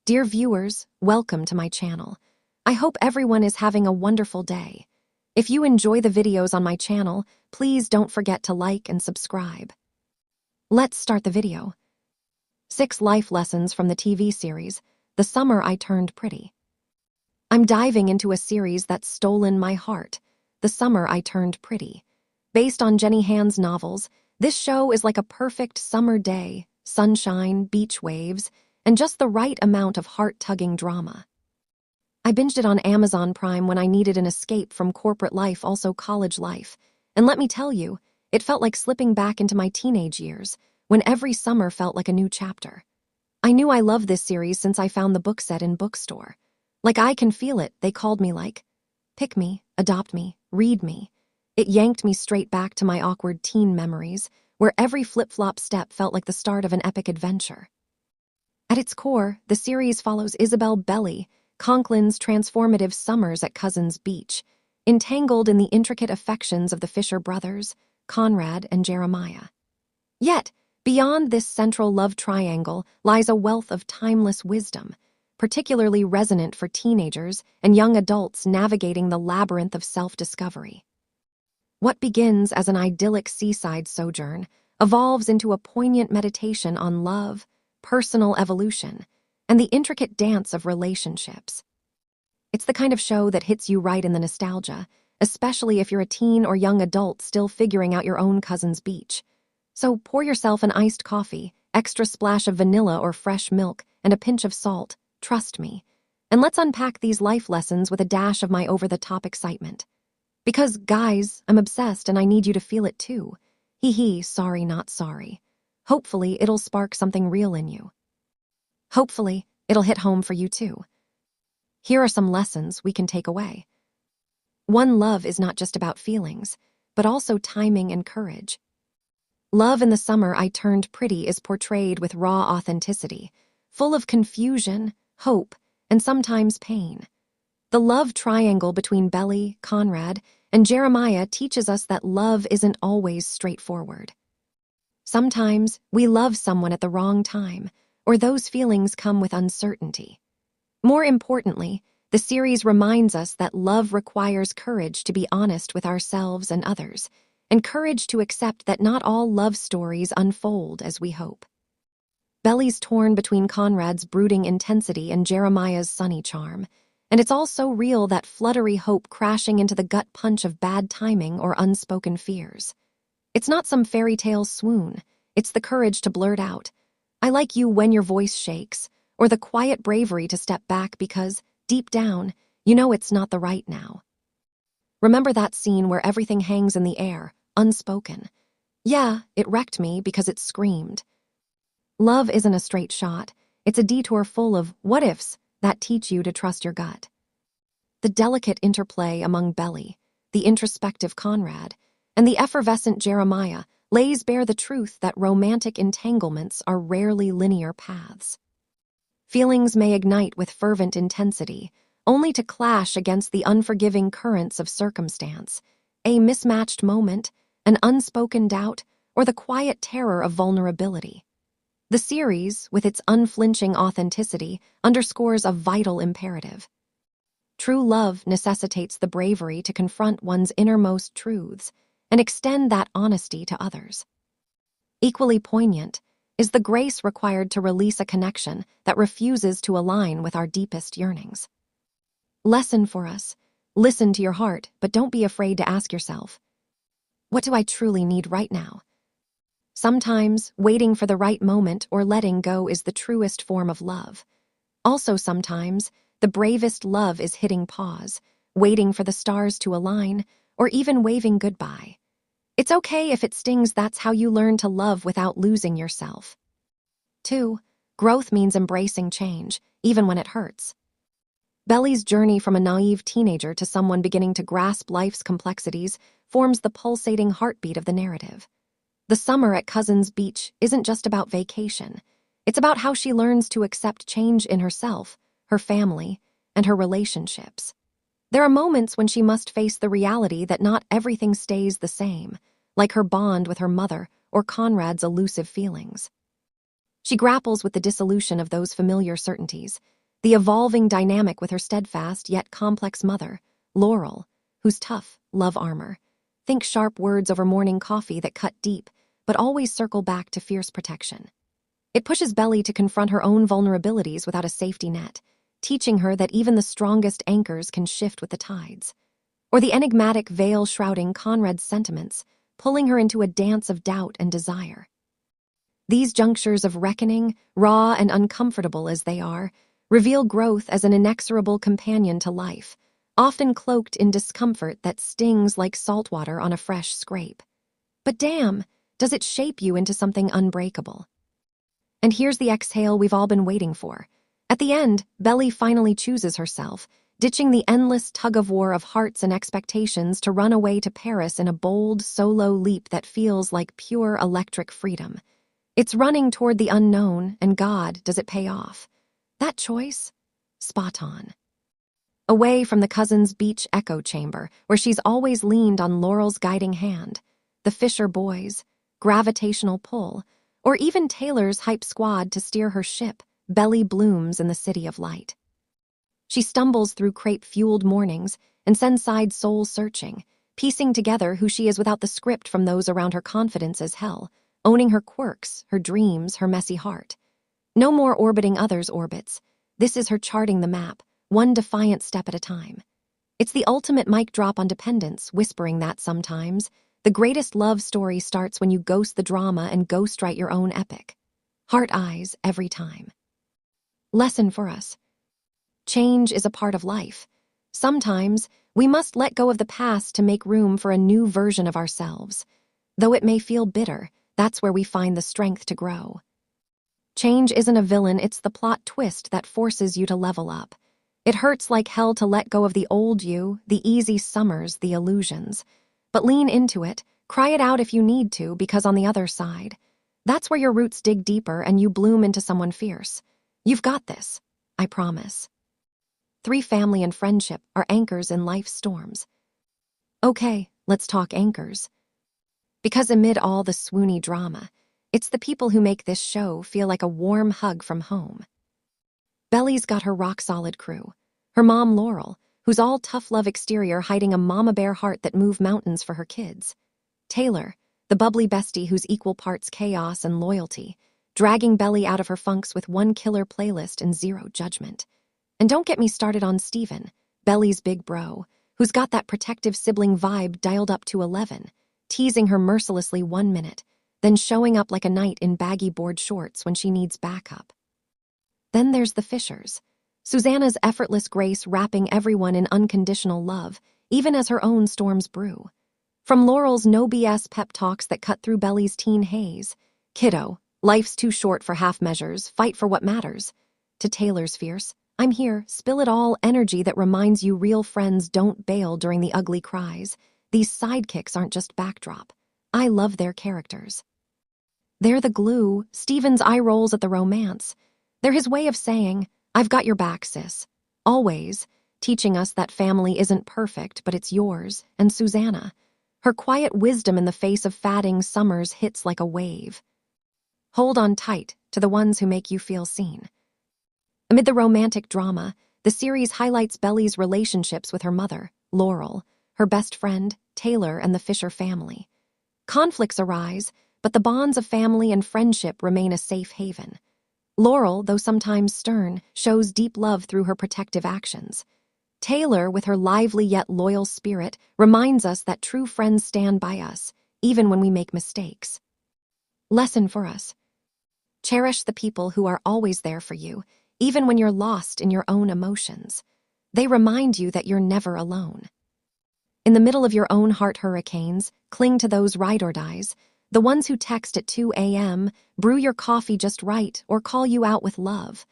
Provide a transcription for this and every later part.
Dear viewers, welcome to my channel. I hope everyone is having a wonderful day. If you enjoy the videos on my channel, please don't forget to like and subscribe. Let's start the video. 6 Life Lessons from the TV series, The Summer I Turned Pretty. I'm diving into a series that's stolen my heart, The Summer I Turned Pretty. Based on Jenny Han's novels, this show is like a perfect summer day, sunshine, beach waves, and just the right amount of heart-tugging drama. I binged it on Amazon Prime when I needed an escape from corporate life, also college life. And let me tell you, it felt like slipping back into my teenage years, when every summer felt like a new chapter. I knew I loved this series since I found the book set in bookstore. Like I Can Feel It, they called me like, pick me, adopt me, read me. It yanked me straight back to my awkward teen memories, where every flip-flop step felt like the start of an epic adventure. At its core, the series follows Isabel Belli, Conklin's transformative summers at Cousins Beach, entangled in the intricate affections of the Fisher brothers, Conrad and Jeremiah. Yet, beyond this central love triangle lies a wealth of timeless wisdom, particularly resonant for teenagers and young adults navigating the labyrinth of self-discovery. What begins as an idyllic seaside sojourn evolves into a poignant meditation on love, personal evolution, and the intricate dance of relationships. It's the kind of show that hits you right in the nostalgia, especially if you're a teen or young adult still figuring out your own Cousins Beach. So pour yourself an iced coffee, extra splash of vanilla or fresh milk, and a pinch of salt, trust me. And let's unpack these life lessons with a dash of my over-the-top excitement. Because, guys, I'm obsessed and I need you to feel it too. Hee hee, sorry not sorry. Hopefully, it'll spark something real in you. Hopefully, it'll hit home for you too. Here are some lessons we can take away. 1. Love is not just about feelings, but also timing and courage. Love in the Summer I Turned Pretty is portrayed with raw authenticity, full of confusion, hope, and sometimes pain. The love triangle between Belli, Conrad, and Jeremiah teaches us that love isn't always straightforward. Sometimes we love someone at the wrong time, or those feelings come with uncertainty. More importantly, the series reminds us that love requires courage to be honest with ourselves and others, and courage to accept that not all love stories unfold as we hope. Belli's torn between Conrad's brooding intensity and Jeremiah's sunny charm, and it's all so real that fluttery hope crashing into the gut punch of bad timing or unspoken fears. It's not some fairy tale swoon, it's the courage to blurt out, I like you when your voice shakes, or the quiet bravery to step back because, deep down, you know it's not the right now. Remember that scene where everything hangs in the air, unspoken? Yeah, it wrecked me because it screamed. Love isn't a straight shot, it's a detour full of what-ifs that teach you to trust your gut. The delicate interplay among Belli, the introspective Conrad, and the effervescent Jeremiah lays bare the truth that romantic entanglements are rarely linear paths. Feelings may ignite with fervent intensity, only to clash against the unforgiving currents of circumstance, a mismatched moment, an unspoken doubt, or the quiet terror of vulnerability. The series, with its unflinching authenticity, underscores a vital imperative. True love necessitates the bravery to confront one's innermost truths and extend that honesty to others. Equally poignant is the grace required to release a connection that refuses to align with our deepest yearnings. Lesson for us: listen to your heart, but don't be afraid to ask yourself, what do I truly need right now? Sometimes, waiting for the right moment or letting go is the truest form of love. Also sometimes, the bravest love is hitting pause, waiting for the stars to align, or even waving goodbye. It's okay if it stings, that's how you learn to love without losing yourself. 2. Growth means embracing change, even when it hurts. Belli's journey from a naive teenager to someone beginning to grasp life's complexities forms the pulsating heartbeat of the narrative. The summer at Cousins Beach isn't just about vacation. It's about how she learns to accept change in herself, her family, and her relationships. There are moments when she must face the reality that not everything stays the same, like her bond with her mother or Conrad's elusive feelings. She grapples with the dissolution of those familiar certainties, the evolving dynamic with her steadfast yet complex mother, Laurel, whose tough love armor. Think sharp words over morning coffee that cut deep, but always circle back to fierce protection. It pushes Belly to confront her own vulnerabilities without a safety net, teaching her that even the strongest anchors can shift with the tides. Or the enigmatic veil shrouding Conrad's sentiments, pulling her into a dance of doubt and desire. These junctures of reckoning, raw and uncomfortable as they are, reveal growth as an inexorable companion to life, often cloaked in discomfort that stings like saltwater on a fresh scrape. But damn, does it shape you into something unbreakable. And here's the exhale we've all been waiting for. At the end, Belly finally chooses herself, ditching the endless tug-of-war of hearts and expectations to run away to Paris in a bold, solo leap that feels like pure electric freedom. It's running toward the unknown, and God, does it pay off? That choice? Spot on. Away from the cousin's beach echo chamber, where she's always leaned on Laurel's guiding hand, the Fisher boys, gravitational pull, or even Taylor's hype squad to steer her ship, Belly blooms in the city of light. She stumbles through crepe-fueled mornings and send-side soul-searching, piecing together who she is without the script from those around her confidence as hell, owning her quirks, her dreams, her messy heart. No more orbiting others' orbits. This is her charting the map, one defiant step at a time. It's the ultimate mic drop on dependence, whispering that sometimes the greatest love story starts when you ghost the drama and ghostwrite your own epic. Heart eyes every time. Lesson for us. Change is a part of life. Sometimes we must let go of the past to make room for a new version of ourselves. Though it may feel bitter, that's where we find the strength to grow. Change isn't a villain, it's the plot twist that forces you to level up. It hurts like hell to let go of the old you, the easy summers, the illusions. But lean into it, cry it out if you need to, because on the other side, that's where your roots dig deeper and you bloom into someone fierce. You've got this, I promise. 3 family and friendship are anchors in life's storms. Okay, let's talk anchors. Because amid all the swoony drama, it's the people who make this show feel like a warm hug from home. Belly's got her rock-solid crew. Her mom, Laurel, who's all tough love exterior hiding a mama bear heart that moved mountains for her kids. Taylor, the bubbly bestie who's equal parts chaos and loyalty, dragging Belly out of her funks with one killer playlist and zero judgment. And don't get me started on Steven, Belly's big bro, who's got that protective sibling vibe dialed up to 11, teasing her mercilessly 1 minute, then showing up like a knight in baggy board shorts when she needs backup. Then there's the Fishers. Susanna's effortless grace wrapping everyone in unconditional love, even as her own storms brew. From Laurel's no BS pep talks that cut through Belly's teen haze, "Kiddo, life's too short for half measures, fight for what matters," to Taylor's fierce, "I'm here, spill it all" energy that reminds you real friends don't bail during the ugly cries. These sidekicks aren't just backdrop. I love their characters. They're the glue. Steven's eye rolls at the romance. They're his way of saying, "I've got your back, sis." Always, teaching us that family isn't perfect, but it's yours. And Susanna, her quiet wisdom in the face of fatting summers hits like a wave. Hold on tight to the ones who make you feel seen. Amid the romantic drama, the series highlights Belly's relationships with her mother, Laurel, her best friend, Taylor, and the Fisher family. Conflicts arise, but the bonds of family and friendship remain a safe haven. Laurel, though sometimes stern, shows deep love through her protective actions. Taylor, with her lively yet loyal spirit, reminds us that true friends stand by us, even when we make mistakes. Lesson for us. Cherish the people who are always there for you, even when you're lost in your own emotions. They remind you that you're never alone. In the middle of your own heart hurricanes, cling to those ride or dies, the ones who text at 2 a.m., brew your coffee just right, or call you out with love.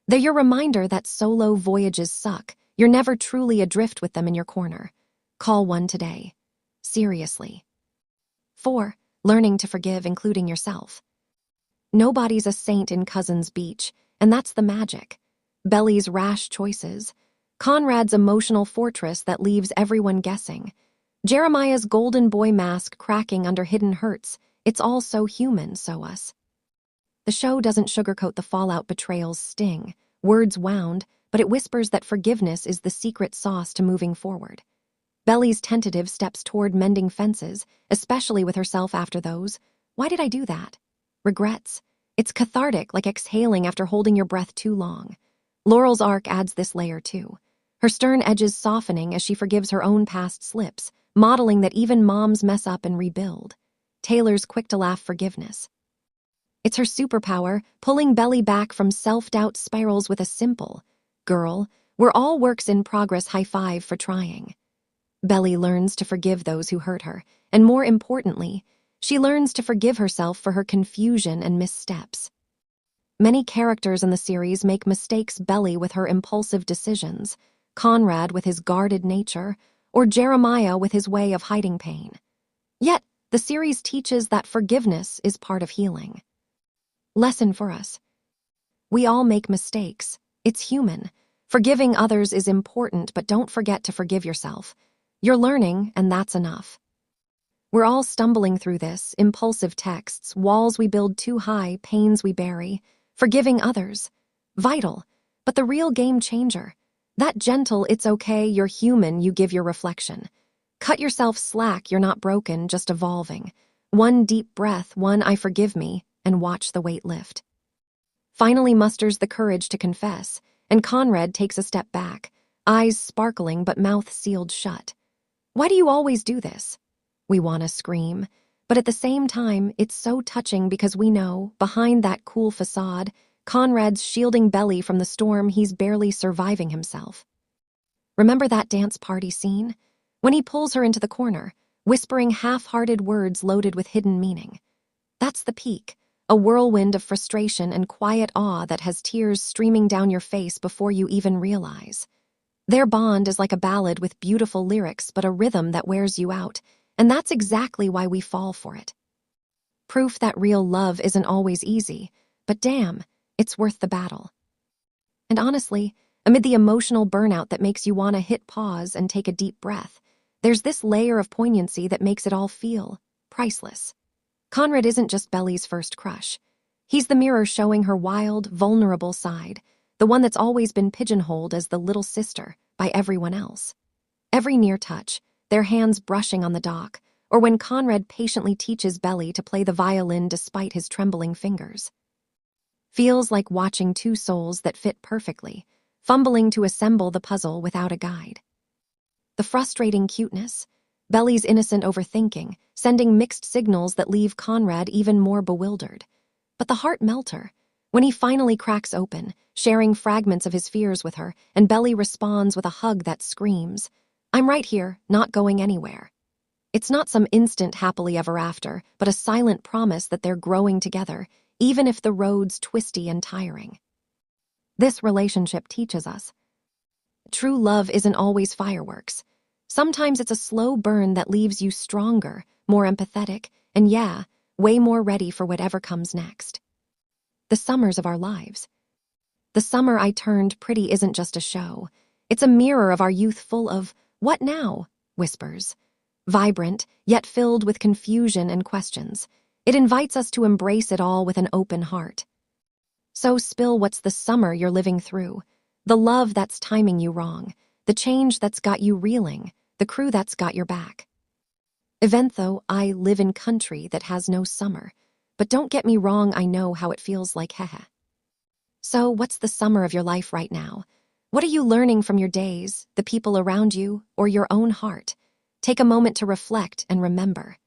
They're your reminder that solo voyages suck. You're never truly adrift with them in your corner. Call one today. Seriously. 4. Learning to forgive, including yourself. Nobody's a saint in Cousins Beach, and that's the magic. Belly's rash choices. Conrad's emotional fortress that leaves everyone guessing. Jeremiah's golden boy mask cracking under hidden hurts. It's all so human, so us. The show doesn't sugarcoat the fallout betrayal's sting. Words wound, but it whispers that forgiveness is the secret sauce to moving forward. Belly's tentative steps toward mending fences, especially with herself after those. Why did I do that? Regrets. It's cathartic, like exhaling after holding your breath too long. Laurel's arc adds this layer too. Her stern edges softening as she forgives her own past slips, modeling that even moms mess up and rebuild. Taylor's quick-to-laugh forgiveness. It's her superpower, pulling Belly back from self-doubt spirals with a simple, "Girl, we're all works in progress, high five for trying." Belly learns to forgive those who hurt her, and more importantly, she learns to forgive herself for her confusion and missteps. Many characters in the series make mistakes, Belly with her impulsive decisions, Conrad with his guarded nature, or Jeremiah with his way of hiding pain. Yet, the series teaches that forgiveness is part of healing. Lesson for us. We all make mistakes. It's human. Forgiving others is important, but don't forget to forgive yourself. You're learning, and that's enough. We're all stumbling through this, impulsive texts, walls we build too high, pains we bury, forgiving others. Vital, but the real game changer. That gentle, it's okay, you're human, you give your reflection. Cut yourself slack, you're not broken, just evolving. One deep breath, one I forgive me, and watch the weight lift. Finally musters the courage to confess, and Conrad takes a step back, eyes sparkling but mouth sealed shut. Why do you always do this? We want to scream, but at the same time, it's so touching because we know, behind that cool facade, Conrad's shielding Belly from the storm, he's barely surviving himself. Remember that dance party scene? When he pulls her into the corner, whispering half-hearted words loaded with hidden meaning. That's the peak, a whirlwind of frustration and quiet awe that has tears streaming down your face before you even realize. Their bond is like a ballad with beautiful lyrics but a rhythm that wears you out, and that's exactly why we fall for it. Proof that real love isn't always easy, but damn, it's worth the battle. And honestly, amid the emotional burnout that makes you want to hit pause and take a deep breath, there's this layer of poignancy that makes it all feel priceless. Conrad isn't just Belly's first crush. He's the mirror showing her wild, vulnerable side, the one that's always been pigeonholed as the little sister by everyone else. Every near touch, their hands brushing on the dock, or when Conrad patiently teaches Belly to play the violin despite his trembling fingers. Feels like watching two souls that fit perfectly, fumbling to assemble the puzzle without a guide. The frustrating cuteness, Belly's innocent overthinking, sending mixed signals that leave Conrad even more bewildered. But the heart melter, when he finally cracks open, sharing fragments of his fears with her, and Belly responds with a hug that screams, "I'm right here, not going anywhere." It's not some instant happily ever after, but a silent promise that they're growing together, even if the road's twisty and tiring. This relationship teaches us. True love isn't always fireworks. Sometimes it's a slow burn that leaves you stronger, more empathetic, and yeah, way more ready for whatever comes next. The summers of our lives. The Summer I Turned Pretty isn't just a show. It's a mirror of our youth full of, "What now?" whispers. Vibrant, yet filled with confusion and questions. It invites us to embrace it all with an open heart. So spill what's the summer you're living through. The love that's timing you wrong. The change that's got you reeling. The crew that's got your back. Event though, I live in country that has no summer. But don't get me wrong, I know how it feels like, hehe. So what's the summer of your life right now? What are you learning from your days, the people around you, or your own heart? Take a moment to reflect and remember.